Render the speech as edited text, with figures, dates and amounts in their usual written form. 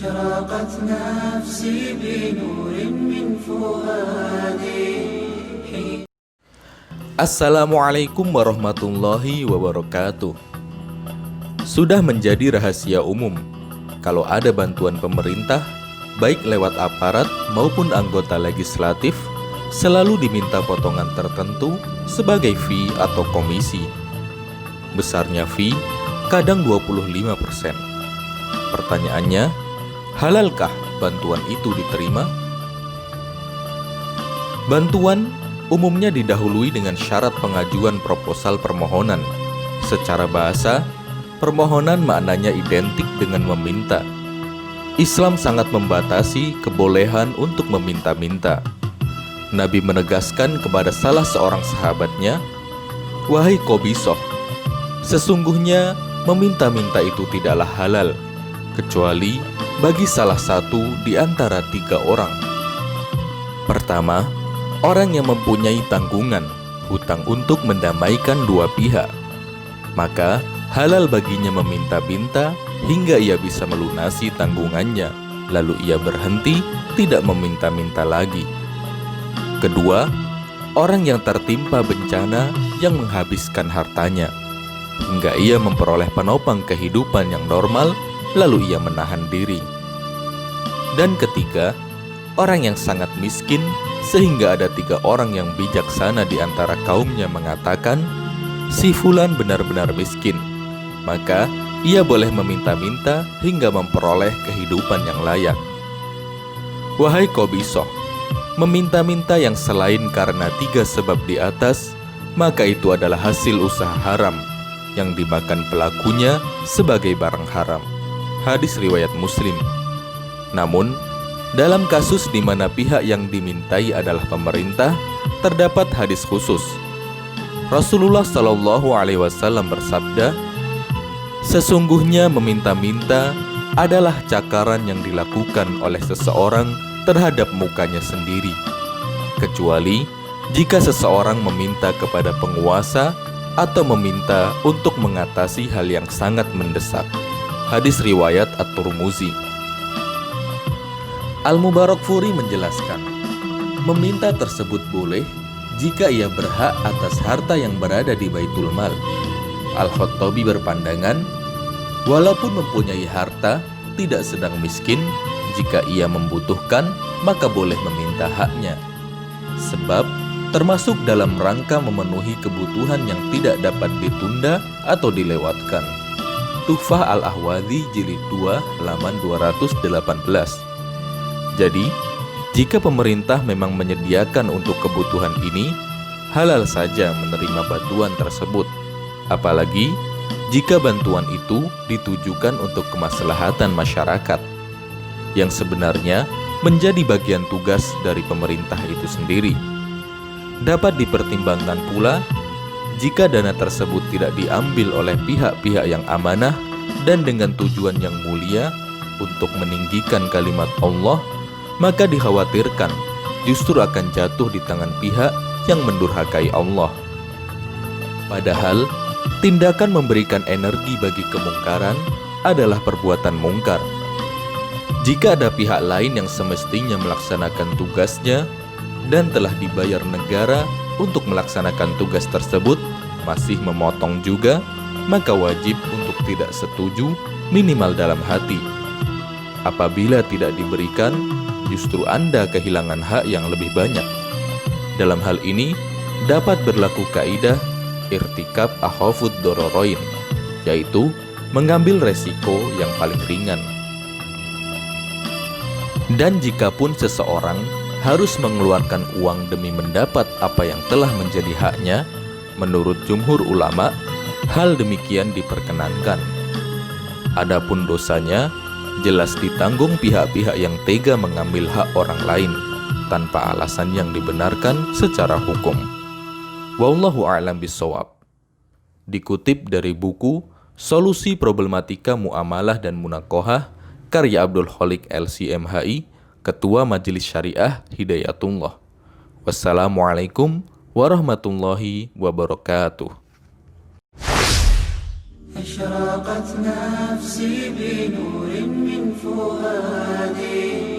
أشرقت نفسي بنور من فؤادي. Assalamualaikum warahmatullahi wabarakatuh. Sudah menjadi rahasia umum kalau ada bantuan pemerintah, baik lewat aparat maupun anggota legislatif, selalu diminta potongan tertentu sebagai fee atau komisi. Besarnya fee kadang 25%. Pertanyaannya, halalkah bantuan itu diterima? Bantuan umumnya didahului dengan syarat pengajuan proposal permohonan. Secara bahasa, permohonan maknanya identik dengan meminta. Islam sangat membatasi kebolehan untuk meminta-minta. Nabi menegaskan kepada salah seorang sahabatnya, "Wahai Qobisoh, sesungguhnya meminta-minta itu tidaklah halal, kecuali bagi salah satu di antara 3 orang. Pertama, orang yang mempunyai tanggungan, hutang untuk mendamaikan dua pihak. Maka halal baginya meminta-minta hingga ia bisa melunasi tanggungannya, lalu ia berhenti tidak meminta-minta lagi. Kedua, orang yang tertimpa bencana yang menghabiskan hartanya, hingga ia memperoleh penopang kehidupan yang normal, lalu ia menahan diri. Dan ketiga, orang yang sangat miskin, sehingga ada 3 orang yang bijaksana di antara kaumnya mengatakan, si fulan benar-benar miskin, maka ia boleh meminta-minta hingga memperoleh kehidupan yang layak. Wahai Qobisoh, meminta-minta yang selain karena 3 sebab di atas, maka itu adalah hasil usaha haram yang dimakan pelakunya sebagai barang haram." Hadis riwayat Muslim. Namun, dalam kasus di mana pihak yang dimintai adalah pemerintah, terdapat hadis khusus. Rasulullah Shallallahu Alaihi Wasallam bersabda, "Sesungguhnya meminta-minta adalah cakaran yang dilakukan oleh seseorang terhadap mukanya sendiri, kecuali jika seseorang meminta kepada penguasa atau meminta untuk mengatasi hal yang sangat mendesak." Hadis riwayat At-Tirmidzi. Al-Mubarakfuri menjelaskan, meminta tersebut boleh jika ia berhak atas harta yang berada di Baitul Mal. Al-Khattabi berpandangan, walaupun mempunyai harta, tidak sedang miskin, jika ia membutuhkan, maka boleh meminta haknya. Sebab termasuk dalam rangka memenuhi kebutuhan yang tidak dapat ditunda atau dilewatkan. Tuhfah Al-Ahwadhi Jilid 2 halaman 218. Jadi, jika pemerintah memang menyediakan untuk kebutuhan ini, halal saja menerima bantuan tersebut. Apalagi jika bantuan itu ditujukan untuk kemaslahatan masyarakat, yang sebenarnya menjadi bagian tugas dari pemerintah itu sendiri. Dapat dipertimbangkan pula, jika dana tersebut tidak diambil oleh pihak-pihak yang amanah dan dengan tujuan yang mulia untuk meninggikan kalimat Allah, maka dikhawatirkan justru akan jatuh di tangan pihak yang mendurhakai Allah. Padahal, tindakan memberikan energi bagi kemungkaran adalah perbuatan mungkar. Jika ada pihak lain yang semestinya melaksanakan tugasnya dan telah dibayar negara untuk melaksanakan tugas tersebut, masih memotong juga, maka wajib untuk tidak setuju minimal dalam hati. Apabila tidak diberikan, justru Anda kehilangan hak yang lebih banyak. Dalam hal ini, dapat berlaku kaidah irtikab akhafud dororoin, yaitu mengambil resiko yang paling ringan. Dan jikapun seseorang harus mengeluarkan uang demi mendapat apa yang telah menjadi haknya, menurut jumhur ulama, hal demikian diperkenankan. Adapun dosanya, jelas ditanggung pihak-pihak yang tega mengambil hak orang lain tanpa alasan yang dibenarkan secara hukum. Wallahu a'lam bishawab. Dikutip dari buku Solusi Problematika Muamalah dan Munaqohah karya Abdul Khaliq LCMHI, Ketua Majelis Syariah Hidayatullah. Wassalamualaikum warahmatullahi wabarakatuh. نفسي بنور من فؤادي